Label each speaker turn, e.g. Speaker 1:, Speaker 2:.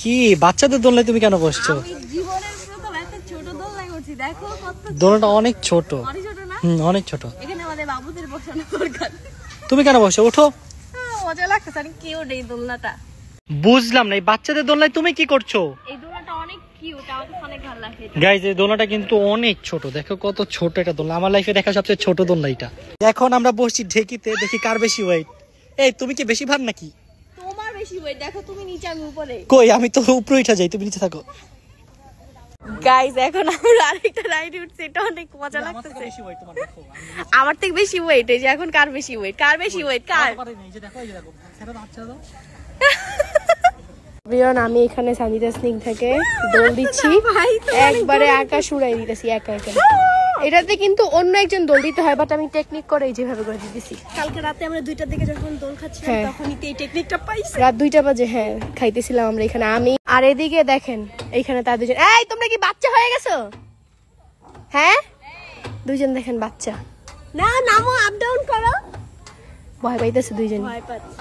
Speaker 1: কি বাচ্চাদের দোলনায় তুমি কেন বসছো?
Speaker 2: আমি জীবনের প্রথম একটা ছোট দোলনায় উঠছি, দেখো কত
Speaker 1: দোলনাটা অনেক ছোট।
Speaker 2: অনেক ছোট না?
Speaker 1: অনেক ছোট।
Speaker 2: এখানে আমাদের বাবুদের বসানো দরকার।
Speaker 1: তুমি কেন বসো? ওঠো।
Speaker 2: মজা লাগতেছে, আমি কিউট এই দোলনাটা।
Speaker 1: বুঝলাম না, এই বাচ্চাদের দোলনায় তুমি কি করছো?
Speaker 2: এই দোলনাটা অনেক কিউট, আমার অনেক ভালো লাগে।
Speaker 1: গাইজ এই দোলনাটা কিন্তু অনেক ছোট, দেখো কত ছোট একটা দোলনা। আমার লাইফে দেখা সবচেয়ে ছোট দোলনা এটা। এখন আমরা বসছি ঢেকিতে, দেখি কার বেশি ওয়েট। এই তুমি কি বেশি ভার নাকি?
Speaker 2: তোমার বেশি ওয়েট, দেখো তুমি নিচে আমি উপরে।
Speaker 1: কই আমি তো উপরে উঠে যাই, তুমি নিচে থাকো।
Speaker 2: গাইস এখন আমরা আরেকটা রাইড উঠছি, এটা অনেক মজা লাগতেছে। আমার থেকে বেশি ওয়েট, এই যে এখন কার বেশি ওয়েট, কার বেশি ওয়েট, কার? আমি এখানে সানিতা স্নিক থেকে দোল দিচ্ছি, একবারে আকাশ উড়াই দিতেছি একা একা। এটাতে কিন্তু অন্য একজন দোল দিতে হয়, বাট আমি টেকনিক করে যেভাবে করে দিতেছি।
Speaker 3: কালকে রাতে আমরা 2টার দিকে যখন দোল খাচ্ছিলাম তখনই এই টেকনিকটা পাইছি।
Speaker 2: রাত 2টা বাজে হ্যাঁ খাইতেছিলাম আমরা এখানে। আমি আর এদিকে দেখেন এইখানে তার দুজন। এই তোমরা কি বাচ্চা হয়ে গেছো? হ্যাঁ দুইজন দেখেন বাচ্চা।
Speaker 3: না নামো, আপ ডাউন করো।
Speaker 2: ভয় পাইতেছে দুইজন।
Speaker 3: ভয় পাচ্ছি।